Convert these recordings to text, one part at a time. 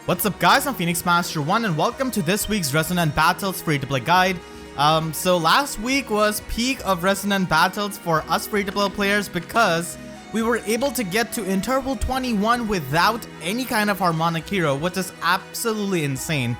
What's up guys, I'm Phoenix Master 1 and welcome to this week's Resonant Battles free-to-play guide. So last week was peak of Resonant Battles for us free-to-play players because we were able to get to Interval 21 without any kind of harmonic hero, which is absolutely insane.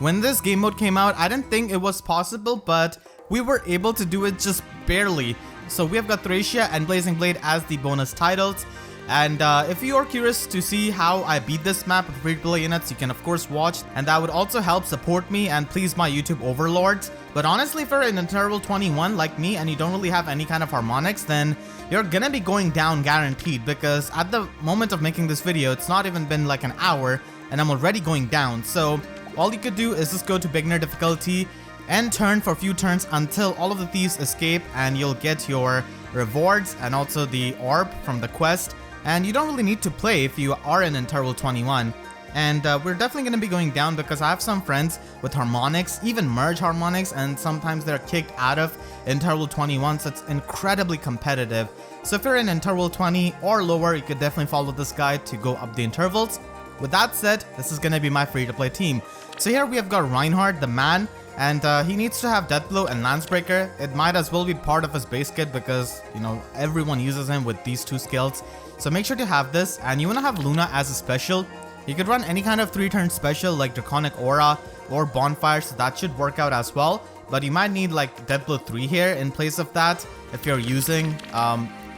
When this game mode came out, I didn't think it was possible, but we were able to do it just barely. So we have got Thracia and Blazing Blade as the bonus titles. And if you are curious to see how I beat this map with free-to-play units, you can of course watch, and that would also help support me and please my YouTube overlords. But honestly, if you're in Interval 21 like me and you don't really have any kind of harmonics, then you're gonna be going down guaranteed, because at the moment of making this video, it's not even been like an hour and I'm already going down. So all you could do is just go to beginner difficulty and turn for a few turns until all of the thieves escape, and you'll get your rewards and also the orb from the quest. And you don't really need to play if you are in Interval 21. And we're definitely going to be going down because I have some friends with harmonics, even merge harmonics, and sometimes they're kicked out of Interval 21, so it's incredibly competitive. So if you're in Interval 20 or lower, you could definitely follow this guide to go up the intervals. With that said, this is going to be my free-to-play team. So here we have got Reinhardt, the man, and he needs to have Deathblow and Lancebreaker. It might as well be part of his base kit because, you know, everyone uses him with these two skills. So make sure to have this, and you want to have Luna as a special. You could run any kind of 3-turn special like Draconic Aura or Bonfire, so that should work out as well. But you might need like Deathblow 3 here in place of that if you're using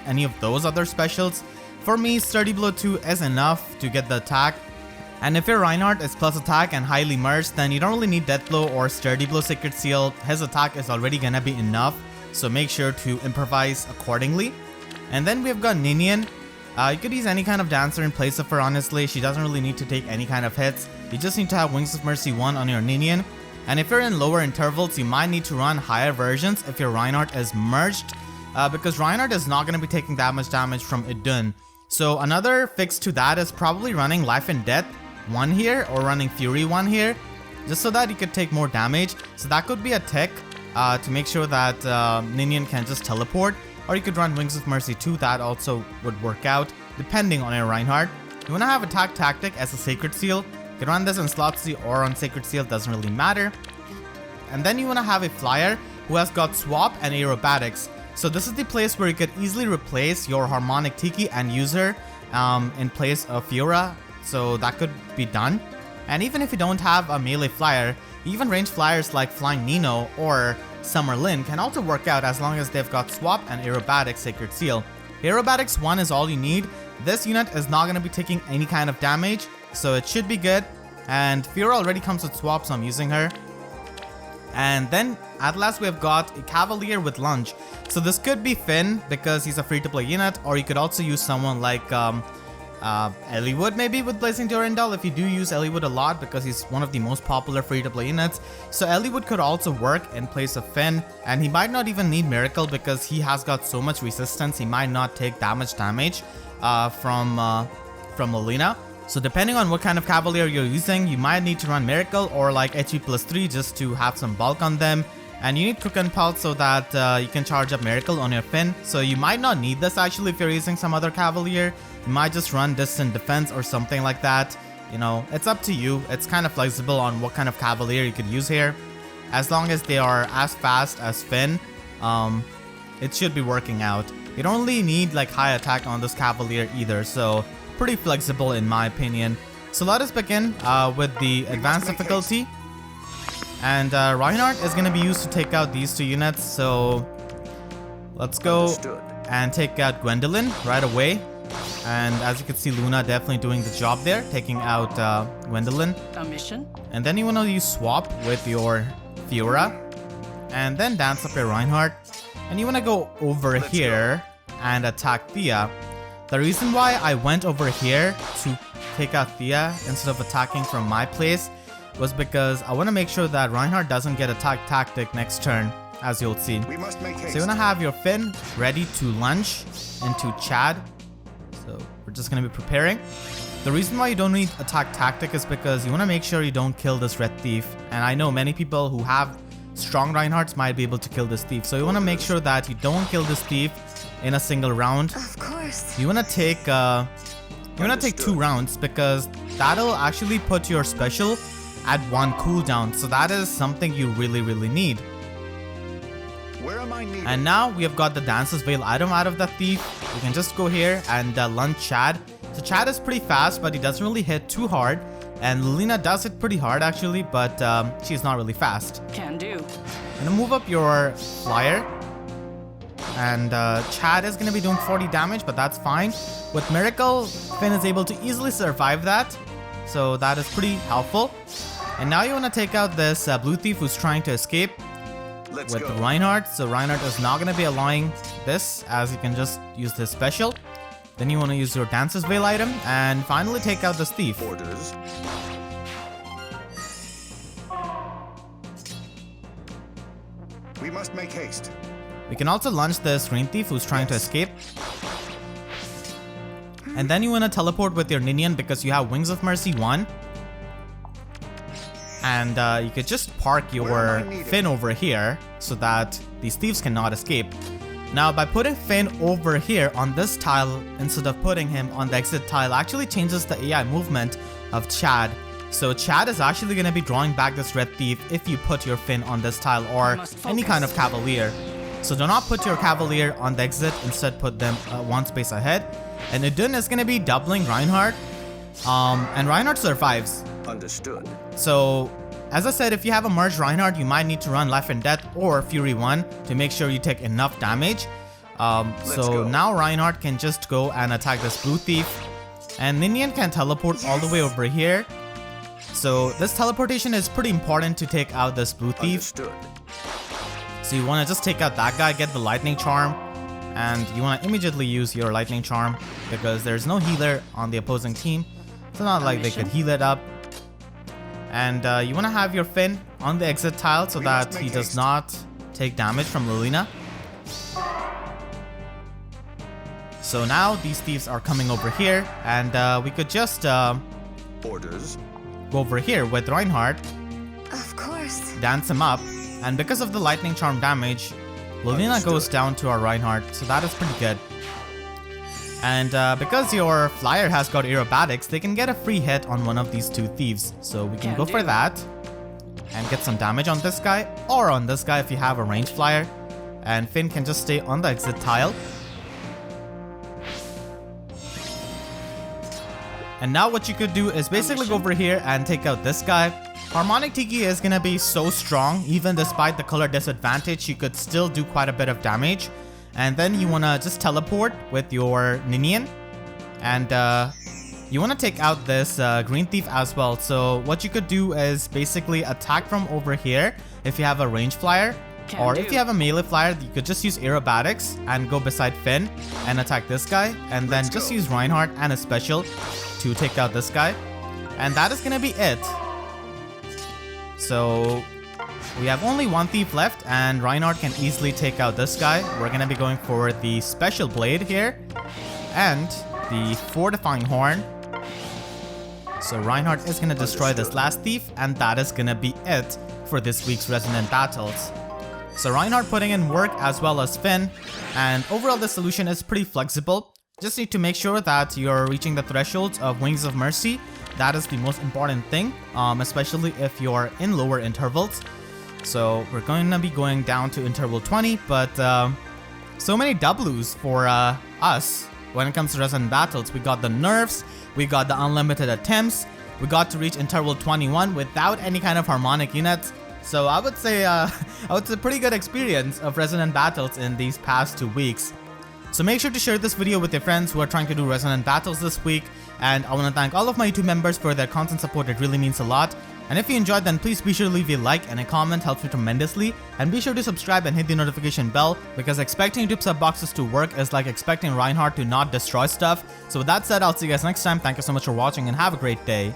any of those other specials. For me, Sturdy Blow 2 is enough to get the attack. And if your Reinhardt is plus attack and highly merged, then you don't really need Deathblow or Sturdy Blow Sacred Seal. His attack is already gonna be enough, so make sure to improvise accordingly. And then we've got Ninian. You could use any kind of dancer in place of her, honestly. She doesn't really need to take any kind of hits. You just need to have Wings of Mercy 1 on your Ninian. And if you're in lower intervals, you might need to run higher versions if your Reinhardt is merged, because Reinhardt is not going to be taking that much damage from Idun. So another fix to that is probably running Life and Death 1 here or running Fury 1 here, just so that you could take more damage. So that could be a tick to make sure that Ninian can just teleport. Or you could run Wings of Mercy 2, that also would work out, depending on your Reinhardt. You want to have Attack Tactic as a Sacred Seal. You can run this on Slot C or on Sacred Seal, doesn't really matter. And then you want to have a Flyer who has got Swap and Aerobatics. So this is the place where you could easily replace your Harmonic Tiki and use her in place of Fiora. So that could be done. And even if you don't have a melee Flyer, even range Flyers like Flying Nino or Summer Lynn can also work out as long as they've got Swap and Aerobatics Sacred Seal. Aerobatics 1 is all you need. This unit is not going to be taking any kind of damage, so it should be good. And Fiora already comes with Swap, so I'm using her. And then at last we have got a Cavalier with Lunge. So this could be Finn because he's a free-to-play unit, or you could also use someone like Eliwood maybe with Blazing Durandal if you do use Eliwood a lot, because he's one of the most popular free-to-play units. So Eliwood could also work in place of Finn, and he might not even need Miracle because he has got so much resistance, he might not take that much damage from Melina. So depending on what kind of Cavalier you're using, you might need to run Miracle or like HP plus 3 just to have some bulk on them. And you need Cook and Pulse so that you can charge up Miracle on your Finn. So you might not need this actually if you're using some other Cavalier. You might just run Distant Defense or something like that. You know, it's up to you. It's kind of flexible on what kind of Cavalier you could use here. As long as they are as fast as Finn, it should be working out. You don't really need like high attack on this Cavalier either, so pretty flexible in my opinion. So let us begin with the advanced difficulty. And Reinhardt is going to be used to take out these two units, so let's go and take out Gwendolyn right away. And as you can see, Luna definitely doing the job there, taking out Gwendolyn. A mission. And then you want to use Swap with your Fiora, and then dance up your Reinhardt. And you want to go over here and attack Thea. The reason why I went over here to take out Thea instead of attacking from my place was because I want to make sure that Reinhardt doesn't get Attack Tactic next turn, as you'll see. So you want to have your Finn ready to lunge into Chad. So we're just going to be preparing. The reason why you don't need Attack Tactic is because you want to make sure you don't kill this Red Thief. And I know many people who have strong Reinhardts might be able to kill this Thief. So you want to make sure that you don't kill this Thief in a single round. Of course. You want to take you want to take 2 rounds because that'll actually put your special at 1 cooldown. So that is something you really need. Where am I needed? And now we have got the Dancer's Veil item out of the thief. We can just go here and lunge Chad. So Chad is pretty fast, but he doesn't really hit too hard. And Lilina does hit pretty hard actually, but she's not really fast. Can do. I'm gonna move up your flyer. And Chad is gonna be doing 40 damage, but that's fine. With Miracle, Finn is able to easily survive that. So that is pretty helpful. And now you wanna take out this blue thief who's trying to escape. Let's With go. Reinhardt. So Reinhardt is not going to be allowing this, as you can just use this special. Then you want to use your Dancer's Veil item and finally take out this thief. Orders. We must make haste. We can also launch this green thief who's trying to escape. And then you want to teleport with your Ninian because you have Wings of Mercy 1. And you could just park your Finn over here so that these thieves cannot escape. Now by putting Finn over here on this tile instead of putting him on the exit tile actually changes the AI movement of Chad. So Chad is actually going to be drawing back this red thief if you put your Finn on this tile or any kind of Cavalier. So do not put your Cavalier on the exit, instead put them 1 space ahead. And Udun is going to be doubling Reinhardt. And Reinhardt survives. Understood. So, as I said, if you have a merged Reinhardt, you might need to run Life and Death or Fury 1 to make sure you take enough damage. So now Reinhardt can just go and attack this blue thief. And Ninian can teleport all the way over here. So this teleportation is pretty important to take out this blue thief. Understood. So you want to just take out that guy, get the lightning charm. And you want to immediately use your lightning charm because there's no healer on the opposing team. It's not like they could heal it up. And you want to have your Finn on the exit tile so that he does not take damage from Lilina. So now these thieves are coming over here and we could just Orders. go over here with Reinhardt, Of course. dance him up, and because of the lightning charm damage, Lilina goes down to our Reinhardt, so that is pretty good. And because your flyer has got aerobatics, they can get a free hit on one of these 2 thieves. So we can go for that and get some damage on this guy or on this guy if you have a range flyer. And Finn can just stay on the exit tile. And now what you could do is basically go over here and take out this guy. Harmonic Tiki is gonna be so strong, even despite the color disadvantage, you could still do quite a bit of damage. And then you wanna just teleport with your Ninian. And you wanna take out this green thief as well. So what you could do is basically attack from over here if you have a range flyer. Or if you have a melee flyer, you could just use aerobatics and go beside Finn and attack this guy. And then just use Reinhardt and a special to take out this guy. And that is gonna be it. So we have only 1 thief left and Reinhardt can easily take out this guy. We're gonna be going for the special blade here and the fortifying horn. So Reinhardt is gonna destroy this last thief and that is gonna be it for this week's Resonant Battles. So Reinhardt putting in work as well as Finn, and overall the solution is pretty flexible. Just need to make sure that you're reaching the thresholds of Wings of Mercy. That is the most important thing, especially if you're in lower intervals. So we're going to be going down to interval 20, but so many W's for us when it comes to Resonant Battles. We got the nerfs, we got the unlimited attempts, we got to reach interval 21 without any kind of harmonic units. So I would say it's a pretty good experience of Resonant Battles in these past 2 weeks. So make sure to share this video with your friends who are trying to do Resonant Battles this week. And I want to thank all of my YouTube members for their constant support. It really means a lot. And if you enjoyed, then please be sure to leave a like and a comment, helps me tremendously. And be sure to subscribe and hit the notification bell, because expecting YouTube sub boxes to work is like expecting Reinhardt to not destroy stuff. So with that said, I'll see you guys next time. Thank you so much for watching and have a great day.